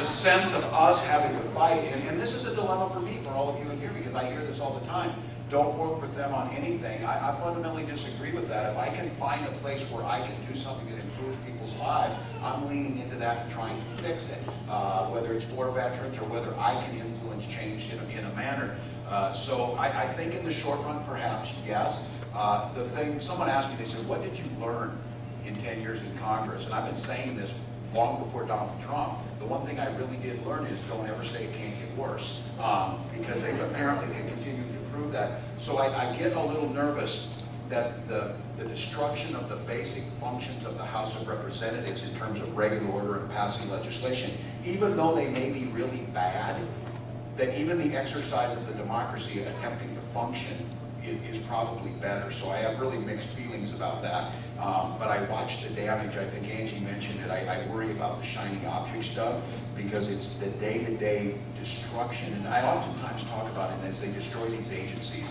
a sense of us having to fight, and this is a dilemma for me, for all of you in here, because I hear this all the time. Don't work with them on anything. I fundamentally disagree with that. If I can find a place where I can do something that improves people's lives, I'm leaning into that and trying to fix it, whether it's for veterans or whether I can influence change in a manner. So I think in the short run, perhaps, yes. The thing, someone asked me, they said, what did you learn in 10 years in Congress? And I've been saying this long before Donald Trump. The one thing I really did learn is don't ever say it can't get worse, because they apparently can continue to prove that. So I get a little nervous that the destruction of the basic functions of the House of Representatives in terms of regular order and passing legislation, even though they may be really bad, that even the exercise of the democracy attempting to function is probably better. So I have really mixed feelings about that. But I watch the damage. I think Angie mentioned it. I worry about the shiny object stuff because it's the day-to-day destruction. And I oftentimes talk about it as they destroy these agencies.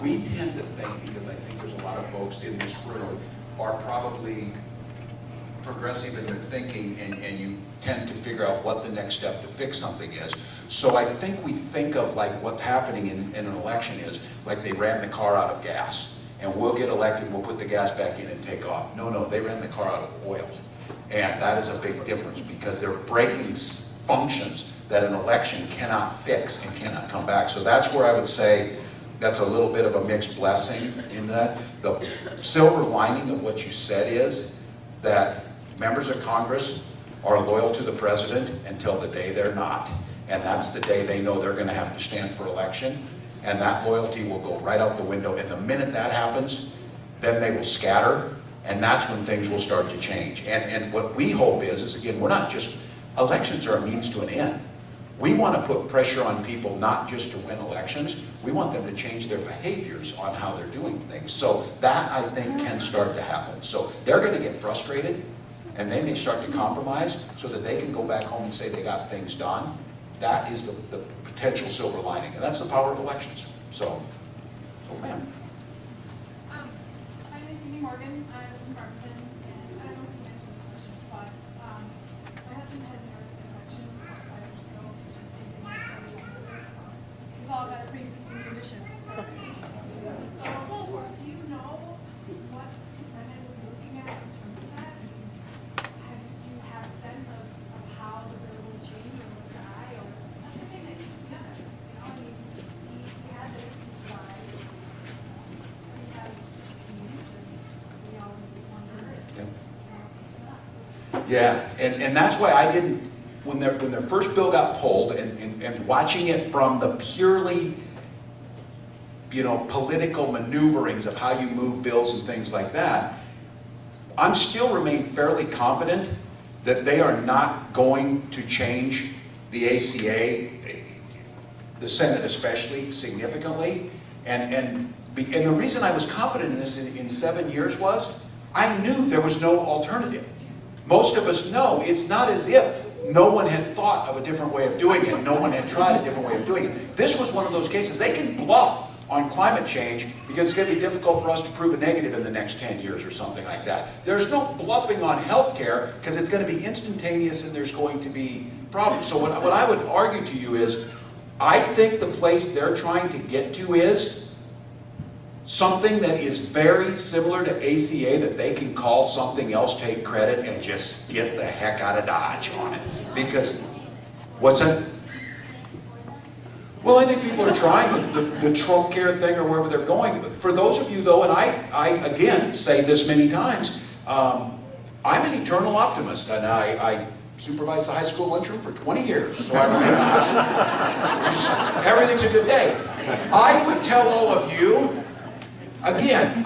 We tend to think, because I think there's a lot of folks in this room are probably progressive in their thinking, and you tend to figure out what the next step to fix something is. So I think we think of like what's happening in an election is like they ran the car out of gas, and we'll get elected, we'll put the gas back in and take off. No, they ran the car out of oil. And that is a big difference because they're breaking functions that an election cannot fix and cannot come back. So that's where I would say that's a little bit of a mixed blessing in that. The silver lining of what you said is that members of Congress are loyal to the president until the day they're not. And that's the day they know they're going to have to stand for election. And that loyalty will go right out the window. And the minute that happens, then they will scatter. And that's when things will start to change. And what we hope is again, we're not just, elections are a means to an end. We want to put pressure on people not just to win elections. We want them to change their behaviors on how they're doing things. So that, I think, can start to happen. So they're going to get frustrated, and they may start to compromise so that they can go back home and say they got things done. That is the potential silver lining, and that's the power of elections. So ma'am. My name is Amy Morgan. I'm from Farmington, and I don't know if you mentioned this question, but my husband had a nerve dissection 5 years ago, which is the same thing as we've all got a pre-existing condition. So, do you know what the Senate is looking at in terms of that? Do you have a sense of how the bill will change or will die, or that's the thing that keeps me up at it. You know, I mean, he had this slide. He has needs, and we always wonder if Yeah, and that's why I didn't, when their first bill got pulled, and watching it from the purely, political maneuverings of how you move bills and things like that, I'm still remain fairly confident that they are not going to change the ACA, the Senate especially, significantly. And the reason I was confident in this in 7 years was I knew there was no alternative. Most of us know it's not as if no one had thought of a different way of doing it. No one had tried a different way of doing it. This was one of those cases. They can bluff on climate change because it's going to be difficult for us to prove a negative in the next 10 years or something like that. There's no bluffing on healthcare because it's going to be instantaneous and there's going to be problems. So what I would argue to you is I think the place they're trying to get to is something that is very similar to ACA that they can call something else, take credit, and just get the heck out of Dodge on it. Because, what's that? Well, I think people are trying the Trump care thing or wherever they're going. But for those of you, though, and I again say this many times, I'm an eternal optimist, and I supervised the high school lunchroom for 20 years, so I remember everything's a good day. I would tell all of you, again,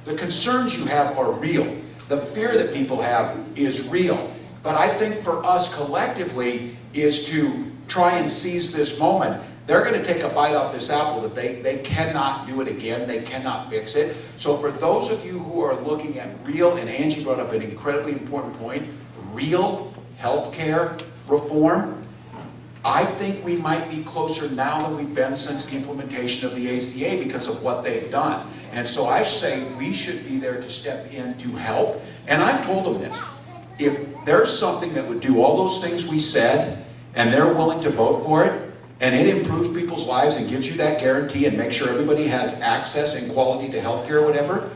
the concerns you have are real. The fear that people have is real. But I think for us collectively is to try and seize this moment. They're going to take a bite off this apple that they cannot do it again. They cannot fix it. So for those of you who are looking at real, and Angie brought up an incredibly important point, real healthcare reform, I think we might be closer now than we've been since the implementation of the ACA because of what they've done. And so I say we should be there to step in to help. And I've told them this. If there's something that would do all those things we said, and they're willing to vote for it, and it improves people's lives and gives you that guarantee and makes sure everybody has access and quality to healthcare or whatever,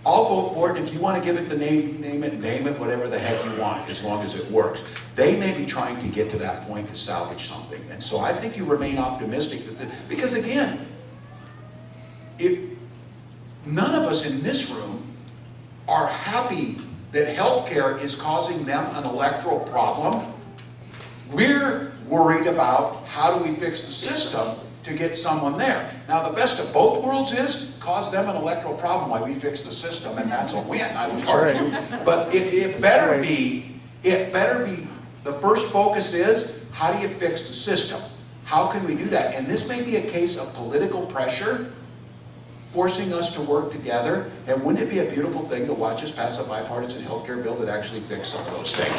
I'll vote for it. If you want to give it the name, name it, whatever the heck you want, as long as it works. They may be trying to get to that point to salvage something. And so I think you remain optimistic that because again, if none of us in this room are happy that healthcare is causing them an electoral problem. We're worried about how do we fix the system to get someone there. Now the best of both worlds is cause them an electoral problem while we fix the system, and that's a win, I would argue. But it better be, the first focus is how do you fix the system? How can we do that? And this may be a case of political pressure forcing us to work together. And wouldn't it be a beautiful thing to watch us pass a bipartisan healthcare bill that actually fixes some of those things?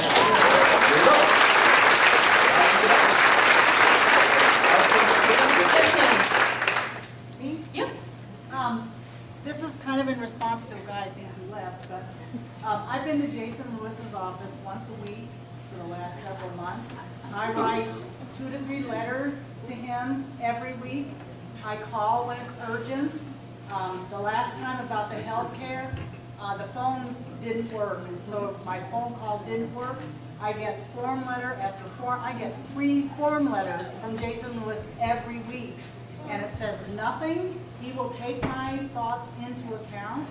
Here you go. This is kind of in response to a guy I think who left, but I've been to Jason Lewis's office once a week for the last several months. I write 2 to 3 letters to him every week. I call when it's urgent. The last time about the health care, the phones didn't work, and so my phone call didn't work. I get form letter after form. I get 3 form letters from Jason Lewis every week, and it says nothing. He will take my thoughts into account.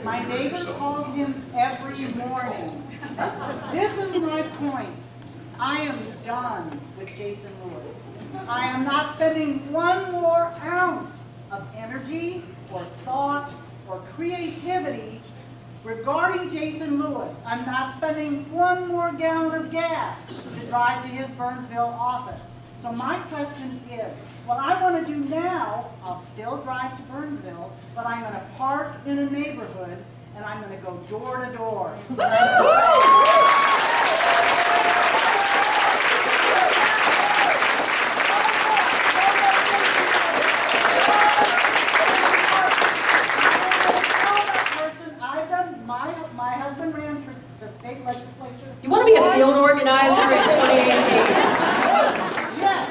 My neighbor calls him every morning. This is my point. I am done with Jason Lewis. I am not spending 1 more ounce of energy or thought or creativity regarding Jason Lewis. I'm not spending 1 more gallon of gas to drive to his Burnsville office. So my question is, what I want to do now, I'll still drive to Burnsville, but I'm going to park in a neighborhood and I'm going to go door to door. My husband ran for the state legislature. You want to be a field organizer in 2018? Yes,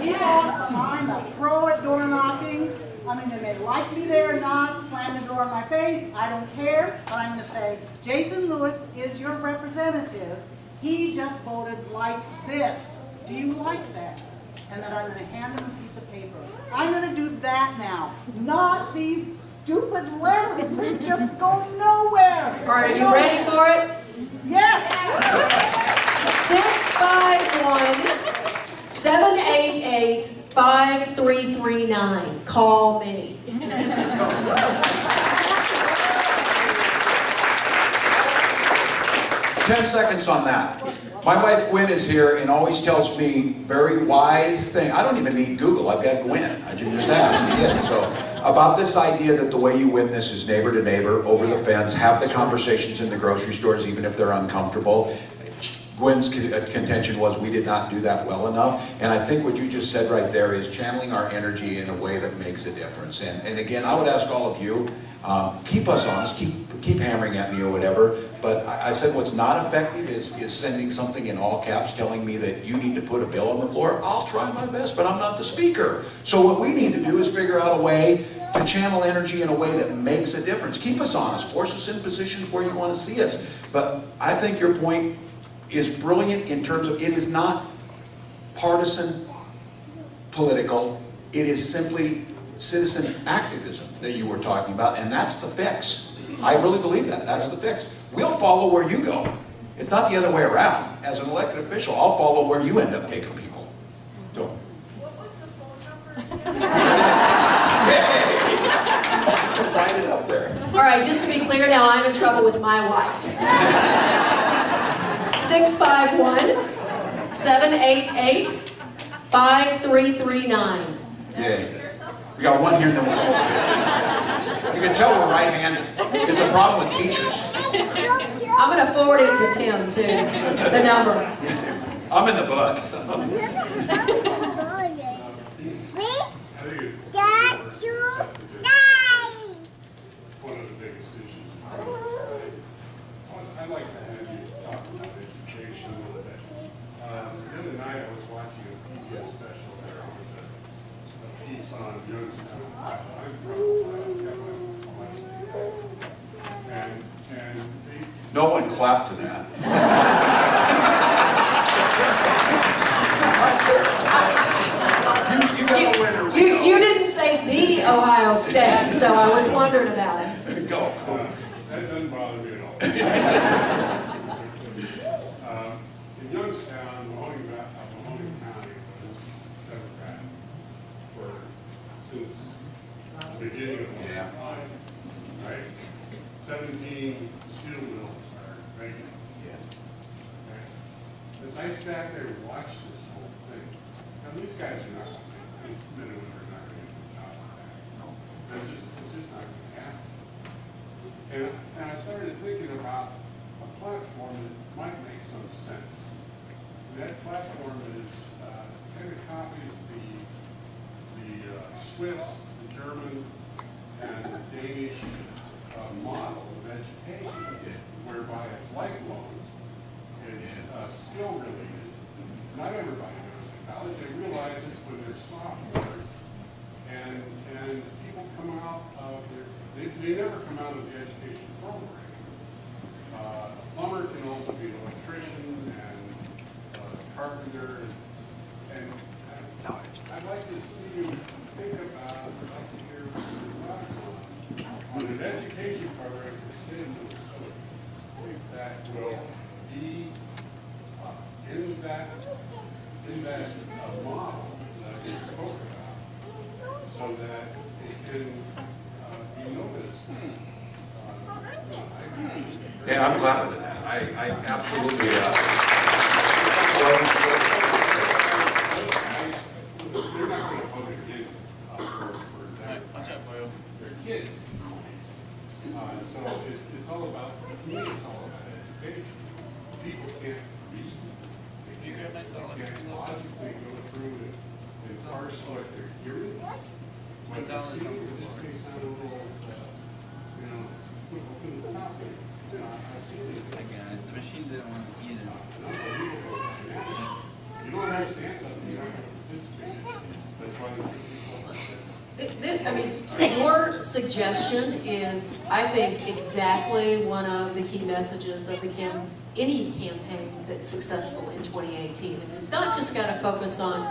he lost. I'm a pro at door knocking. I mean, they may like me there or not, slam the door in my face, I don't care, but I'm going to say, Jason Lewis is your representative. He just voted like this. Do you like that? And then I'm going to hand him a piece of paper. I'm going to do that now, not these stupid letters that just go nowhere. All right, are you ready for it? Yes. 651-788-5339. Call me. 10 seconds on that. My wife Gwen is here and always tells me very wise thing. I don't even need Google. I've got Gwen. I just asked to get it. So about this idea that the way you win this is neighbor to neighbor, over the fence, have the conversations in the grocery stores even if they're uncomfortable. Gwen's contention was we did not do that well enough. And I think what you just said right there is channeling our energy in a way that makes a difference. And again, I would ask all of you, keep us honest, keep hammering at me or whatever. But I said what's not effective is sending something in all caps telling me that you need to put a bill on the floor. I'll try my best, but I'm not the speaker. So what we need to do is figure out a way to channel energy in a way that makes a difference. Keep us honest, force us in positions where you want to see us. But I think your point is brilliant in terms of it is not partisan, political. It is simply citizen activism that you were talking about, and that's the fix. I really believe that. That's the fix. We'll follow where you go. It's not the other way around. As an elected official, I'll follow where you end up taking people. So. What was the phone number? Write it up there. All right, just to be clear now, I'm in trouble with my wife. 651-788-5339. Yeah. We got one here and then one over there. You can tell we're right-handed. It's a problem with teachers. I'm going to forward it to Tim, too, the number. I'm in the book. So. One of the biggest issues. I'd like to have you No one clapped to that. You got a winner. You didn't say the Ohio State, so I was wondering about it. Go. That doesn't bother me at all. In Youngstown, Mahoning County was Democrat since the beginning of the Yeah. time, right? 17 steel mills are vacant. Okay? As I sat there and watched this whole thing, now these guys are not going to make, these men and women are not going to get the job back. It's just not going to happen. And I started thinking about a platform that might make some sense. And that platform is kind of copies the Swiss, the German, and the Danish model of education, whereby it's lifelong, it's skill related. Not everybody goes to college. They realize it when they're sophomores, and people come out of they never come out of the education program. A plumber can also be an electrician and a carpenter, and I'd like to see you think about, I'd like to hear your thoughts on an education program for the state of Minnesota that will be in that model that we spoke about, so that it can be noticed. Yeah, I'm clapping at that. I absolutely. They're not going to vote again for that. They're kids. So it's all about, to me, it's all about education. People can't read. They can't logically go through it and parse what they're hearing. What they're seeing, in this case, on a little, open the top there. I see it. The machine didn't want to either. You don't understand something, you don't have to participate. That's why the people I mean, your suggestion is, I think, exactly one of the key messages of any campaign that's successful in 2018. And it's not just got to focus on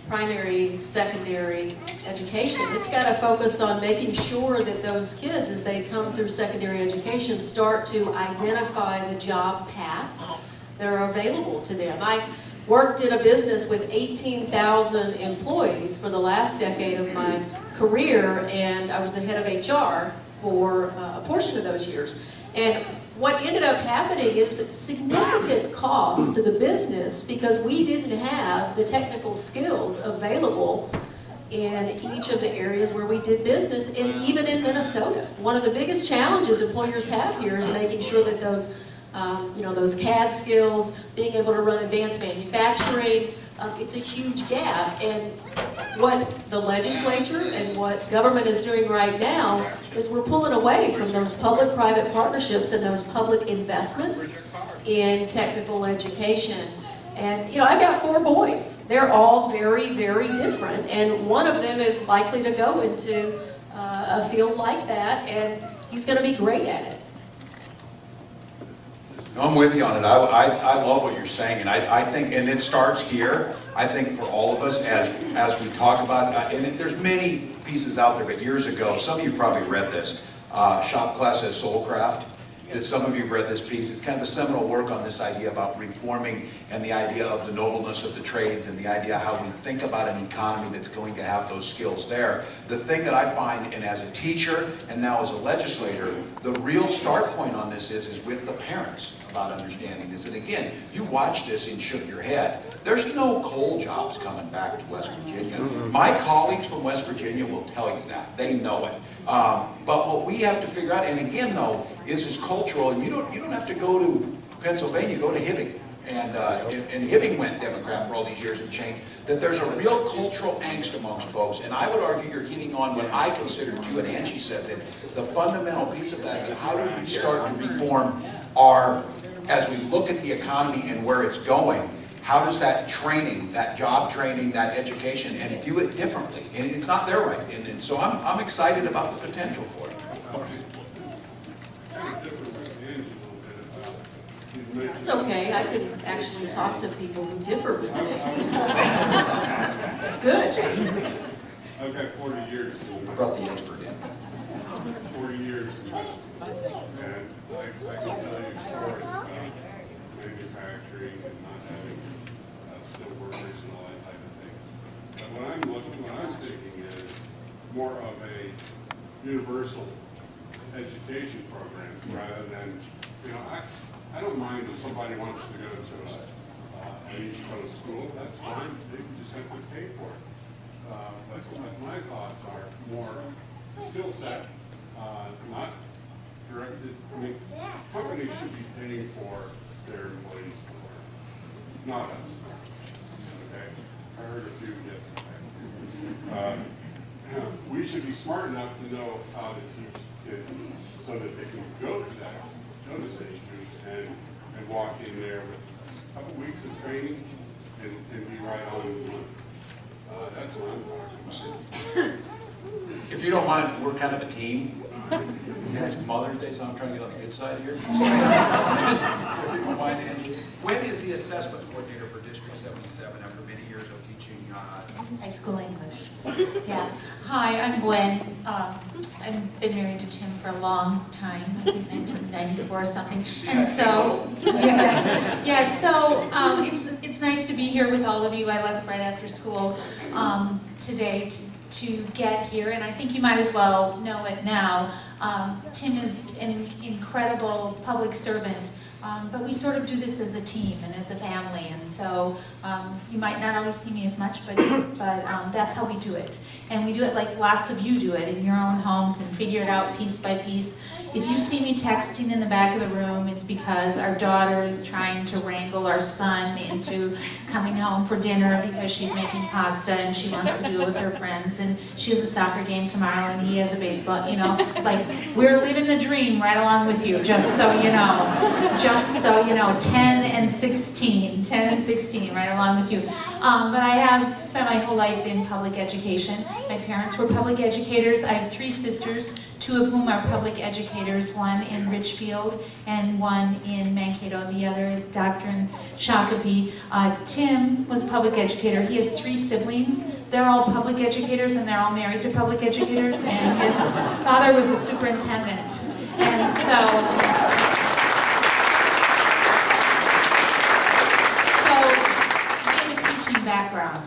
primary, secondary education. It's got to focus on making sure that those kids, as they come through secondary education, start to identify the job paths that are available to them. I worked in a business with 18,000 employees for the last decade of my career, and I was the head of HR for a portion of those years. And what ended up happening is a significant cost to the business because we didn't have the technical skills available in each of the areas where we did business, and even in Minnesota. One of the biggest challenges employers have here is making sure that those those CAD skills, being able to run advanced manufacturing, it's a huge gap. And what the legislature and what government is doing right now is we're pulling away from those public-private partnerships and those public investments in technical education. And, I've got 4 boys. They're all very, very different. And one of them is likely to go into a field like that, and he's going to be great at it. I'm with you on it. I love what you're saying, and I think, and it starts here. I think for all of us, as we talk about, and there's many pieces out there, but years ago, some of you probably read this, Shop Class as Soulcraft. That some of you have read this piece. It's kind of a seminal work on this idea about reforming and the idea of the nobleness of the trades and the idea how we think about an economy that's going to have those skills there. The thing that I find, and as a teacher and now as a legislator, the real start point on this is with the parents about understanding this. And again, you watch this and shook your head. There's no coal jobs coming back to West Virginia. My colleagues from West Virginia will tell you that. They know it. But what we have to figure out, and again though, is cultural, and you don't have to go to Pennsylvania, go to Hibbing. And Hibbing went Democrat for all these years and changed. That there's a real cultural angst amongst folks, and I would argue you're hitting on what I consider to, and Angie says it, the fundamental piece of that is how do we start to reform our, as we look at the economy and where it's going, how does that training, that job training, that education, and view it differently? And it's not there right. And so I'm excited about the potential for it. kind of different with Angie a little bit about It's okay, I can actually talk to people who differ with me. It's good. I've got 40 years. I brought the expert in. 40 years. And I can tell you stories about manufacturing and not having skilled workers and all that type of thing. But what I'm thinking is more of a universal education program rather than, I don't mind if somebody wants to go to an East Coast school, that's fine, they just have to pay for it. But my thoughts are more skill set, not directed, companies should be paying for their employees to work, not us. Okay? I heard a few yes. We should be smart enough to know how to teach kids so that they can go to those institutes and walk in there with a couple weeks of training and be right on the money. That's what I'm talking about. If you don't mind, we're kind of a team. It's Mother's Day, so I'm trying to get on the good side here. If you don't mind, Angie. When is the assessment coordinator for District 77 after many years of teaching? High school English. Yeah. Hi, I'm Gwen. I've been married to Tim for a long time, I think 1994 or something. And so, it's nice to be here with all of you. I left right after school today to get here, and I think you might as well know it now. Tim is an incredible public servant. But we sort of do this as a team and as a family, and so you might not always see me as much, but that's how we do it. And we do it like lots of you do it in your own homes and figure it out piece by piece. If you see me texting in the back of the room, it's because our daughter is trying to wrangle our son into coming home for dinner because she's making pasta and she wants to do it with her friends, and she has a soccer game tomorrow and he has a baseball, like we're living the dream right along with you, just so you know, 10 and 16, right along with you. But I have spent my whole life in public education. My parents were public educators. I have 3 sisters, 2 of whom are public educators, one in Richfield and one in Mankato. The other is Dr. in Shakopee. Tim was a public educator. He has 3 siblings. They're all public educators and they're all married to public educators, and his father was a superintendent. And so background.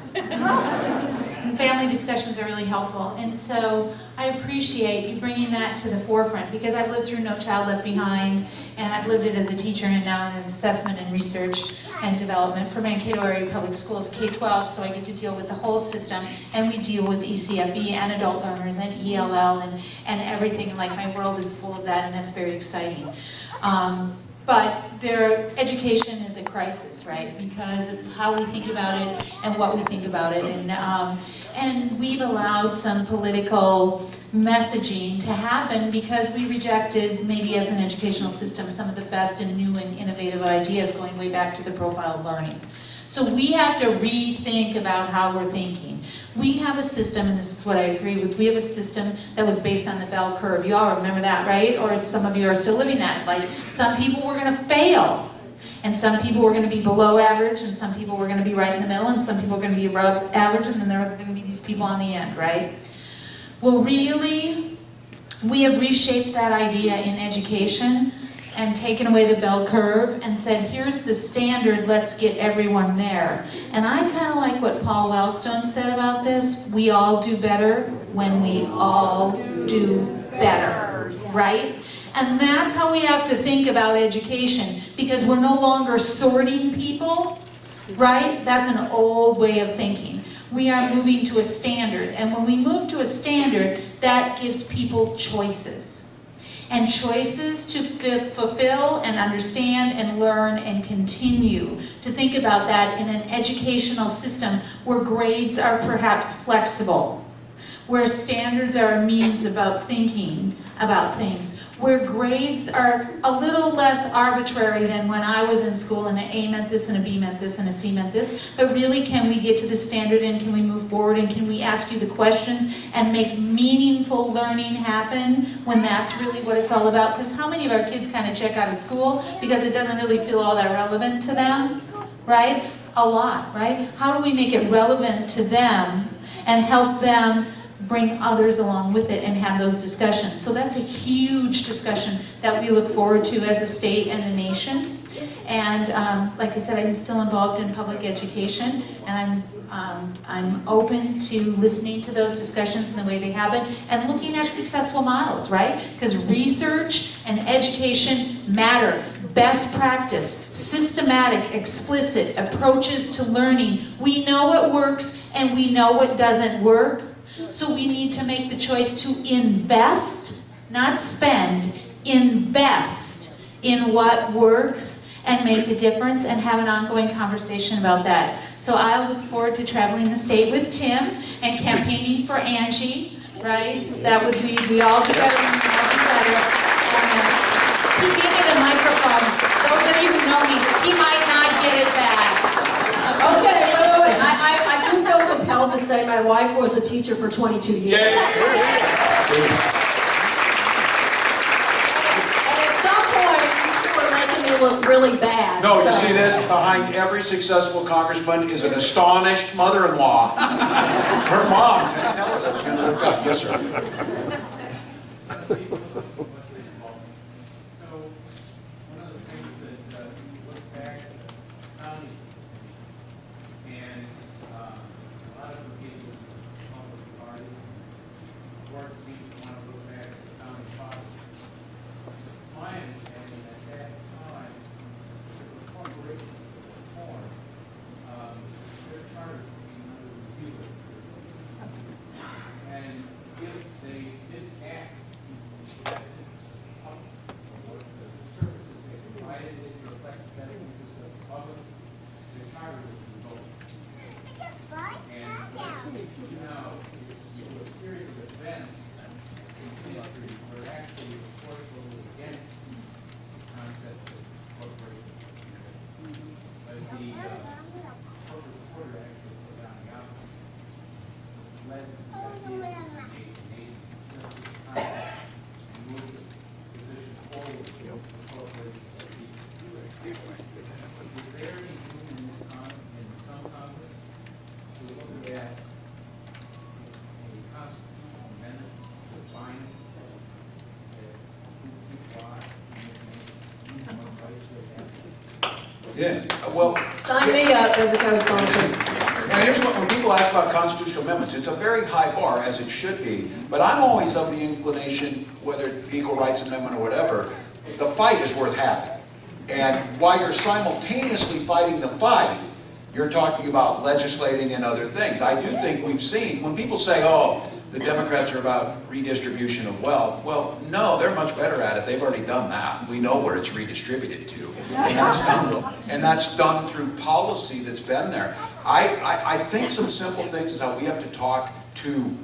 Family discussions are really helpful, and so I appreciate you bringing that to the forefront, because I've lived through No Child Left Behind, and I've lived it as a teacher and now in assessment and research and development for Mankato Area Public Schools K-12, so I get to deal with the whole system, and we deal with ECFE and adult learners and ELL and everything, and like my world is full of that, and that's very exciting. But their education is a crisis, right? Because of how we think about it and what we think about it. And we've allowed some political messaging to happen because we rejected, maybe as an educational system, some of the best and new and innovative ideas going way back to the profile of learning. So we have to rethink about how we're thinking. We have a system, and this is what I agree with, we have a system that was based on the bell curve. You all remember that, right? Or some of you are still living that. Like, some people were going to fail, and some people were going to be below average, and some people were going to be right in the middle, and some people were going to be above average, and then there were going to be these people on the end, right? Well, really, we have reshaped that idea in education and taken away the bell curve and said, here's the standard, let's get everyone there. And I kind of like what Paul Wellstone said about this. We all do better when we all do better, right? And that's how we have to think about education, because we're no longer sorting people, right? That's an old way of thinking. We are moving to a standard, and when we move to a standard, that gives people choices. And choices to fulfill and understand and learn and continue to think about that in an educational system where grades are perhaps flexible, where standards are a means about thinking about things, where grades are a little less arbitrary than when I was in school and an A meant this and a B meant this and a C meant this, but really can we get to the standard and can we move forward and can we ask you the questions and make meaningful learning happen when that's really what it's all about? Because how many of our kids kind of check out of school because it doesn't really feel all that relevant to them, right? A lot, right? How do we make it relevant to them and help them bring others along with it and have those discussions? So that's a huge discussion that we look forward to as a state and a nation. And like I said, I'm still involved in public education, and I'm open to listening to those discussions and the way they happen, and looking at successful models, right? Because research and education matter. Best practice, systematic, explicit approaches to learning. We know what works and we know what doesn't work. So we need to make the choice to invest, not spend, invest in what works and make a difference and have an ongoing conversation about that. So I look forward to traveling the state with Tim and campaigning for Angie, right? That would be, we all do better when we all do better. He gave me the microphone. Those of you who know me, he might not get it back. Okay, wait. I do feel compelled to say my wife was a teacher for 22 years. And at some point, you were making me look really bad. No, you so. see this? Behind every successful congressman is an astonished mother-in-law. Her mom. Yes, sir. Yeah, well. Sign me up as a co-sponsor. And here's what, when people ask about constitutional amendments, it's a very high bar, as it should be, but I'm always of the inclination, whether it's equal rights amendment or whatever, the fight is worth having. And while you're simultaneously fighting the fight, you're talking about legislating and other things. I do think we've seen, when people say, oh, the Democrats are about redistribution of wealth, well, no, they're much better at it. They've already done that. We know where it's redistributed to. And that's done through policy that's been there. I think some simple things is how we have to talk to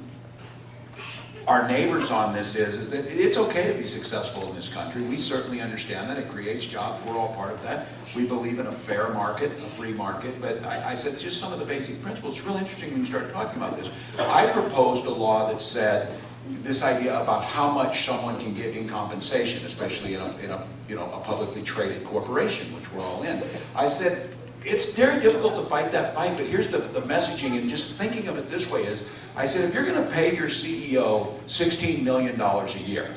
our neighbors on this is that it's okay to be successful in this country. We certainly understand that. It creates jobs. We're all part of that. We believe in a fair market, a free market. But I said just some of the basic principles. It's really interesting when you start talking about this. I proposed a law that said this idea about how much someone can get in compensation, especially in a publicly traded corporation, which we're all in. I said, it's very difficult to fight that fight, but here's the messaging, and just thinking of it this way is, I said, if you're going to pay your CEO $16 million a year,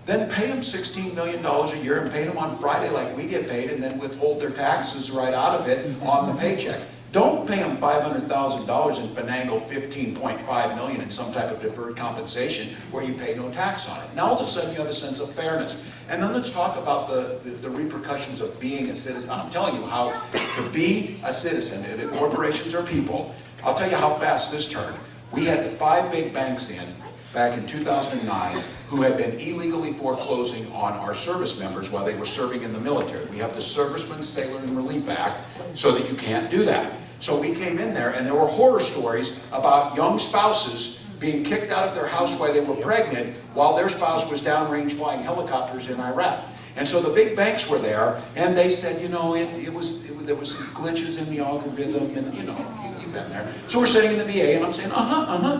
then pay them $16 million a year and pay them on Friday like we get paid, and then withhold their taxes right out of it on the paycheck. Don't pay them $500,000 and finagle $15.5 million in some type of deferred compensation where you pay no tax on it. Now all of a sudden you have a sense of fairness. And then let's talk about the repercussions of being a citizen. I'm telling you how to be a citizen. The corporations are people. I'll tell you how fast this turned. We had the 5 big banks in back in 2009 who had been illegally foreclosing on our service members while they were serving in the military. We have the Servicemen's Sailor and Relief Act so that you can't do that. So we came in there and there were horror stories about young spouses being kicked out of their house while they were pregnant, while their spouse was downrange flying helicopters in Iraq. And so the big banks were there, and they said, you know, there was glitches in the algorithm, and you know, you've been there. So we're sitting in the VA, and I'm saying,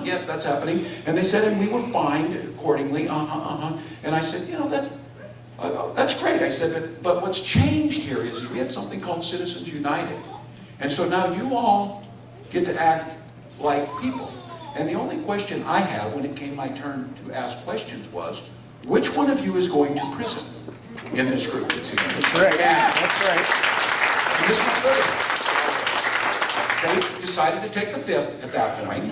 yeah, that's happening. And they said, and we were fined accordingly, And I said, you know, that's great. I said, but what's changed here is we had something called Citizens United. And so now you all get to act like people. And the only question I have when it came my turn to ask questions was, which one of you is going to prison in this group that's here? That's right. That's right. And this was third. They decided to take the fifth at that point.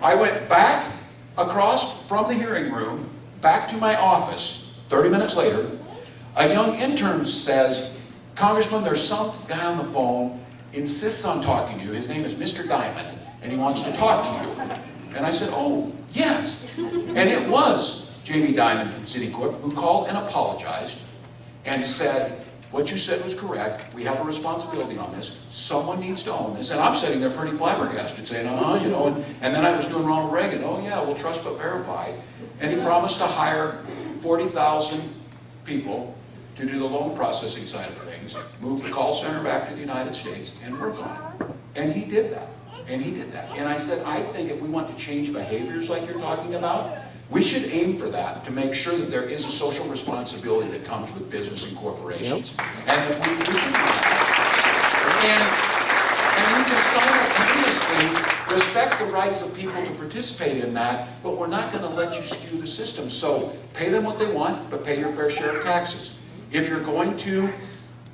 I went back across from the hearing room, back to my office, 30 minutes later. A young intern says, Congressman, there's some guy on the phone, insists on talking to you. His name is Mr. Diamond, and he wants to talk to you. And I said, oh, yes. And it was Jamie Diamond from City Court who called and apologized and said, what you said was correct. We have a responsibility on this. Someone needs to own this. And I'm sitting there pretty flabbergasted saying, you know, and then I was doing Ronald Reagan. Oh yeah, we'll trust but verify. And he promised to hire 40,000 people to do the loan processing side of things, move the call center back to the United States, and work on it. And he did that. And he did that. And I said, I think if we want to change behaviors like you're talking about, we should aim for that to make sure that there is a social responsibility that comes with business and corporations. Yep. And that we can do that. And we can simultaneously respect the rights of people to participate in that, but we're not going to let you skew the system. So pay them what they want, but pay your fair share of taxes. If you're going to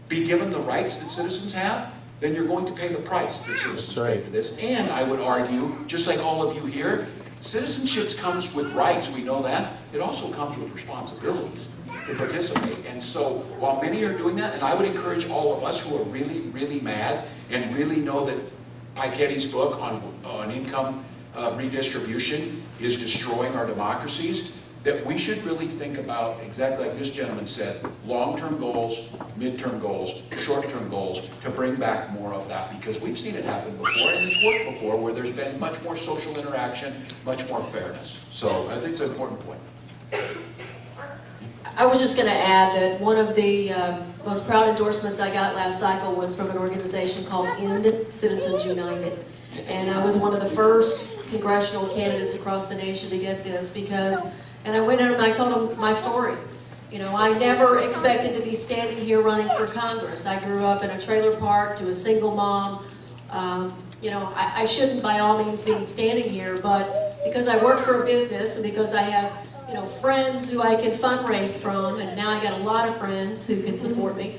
be given the rights that citizens have, then you're going to pay the price that citizens pay for this. And I would argue, just like all of you here, citizenship comes with rights, we know that. It also comes with responsibilities to participate. And so while many are doing that, and I would encourage all of us who are really, really mad and really know that Piketty's book on income redistribution is destroying our democracies, that we should really think about, exactly like this gentleman said, long-term goals, midterm goals, short-term goals, to bring back more of that. Because we've seen it happen before, and it's worked before, where there's been much more social interaction, much more fairness. So I think it's an important point. I was just going to add that one of the most proud endorsements I got last cycle was from an organization called End Citizens United. And I was one of the first congressional candidates across the nation to get this because, and I went in and I told them my story. You know, I never expected to be standing here running for Congress. I grew up in a trailer park to a single mom. You know, I shouldn't by all means be standing here, but because I work for a business and because I have, you know, friends who I can fundraise from, and now I got a lot of friends who can support me,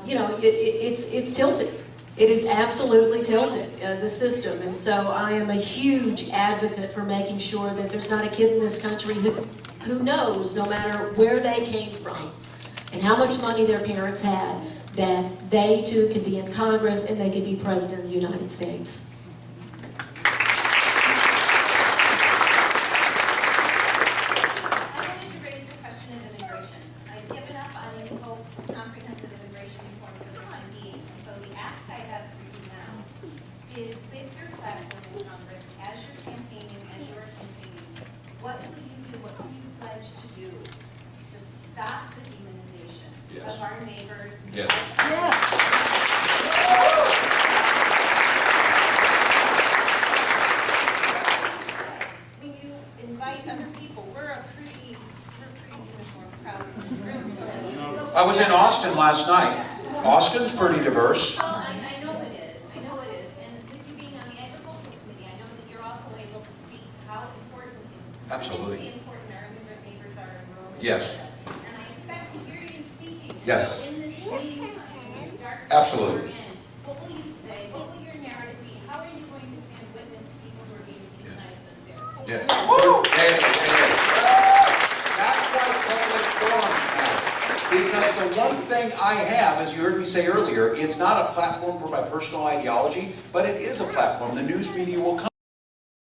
you know, it's tilted. It is absolutely tilted, the system. And so I am a huge advocate for making sure that there's not a kid in this country who knows, no matter where they came from and how much money their parents had, that they too can be in Congress and they can be President of the United States. Is with your platform in Congress, as you're campaigning, what will you do, what will you pledge to do to stop the demonization of our neighbors? Yes. When you invite other people, we're pretty uniform crowd in this room today. I was in Austin last night. Austin's pretty diverse. Absolutely. Yes. And I expect to hear you speaking. Yes. In this meeting, in this dark Absolutely. we're in. What will you say? What will your narrative be? How are you going to stand witness to people who are being demonized unfairly? Yeah. That's why public forums matter. Because the one thing I have, as you heard me say earlier, it's not a platform for my personal ideology, but it is a platform. The news media will come.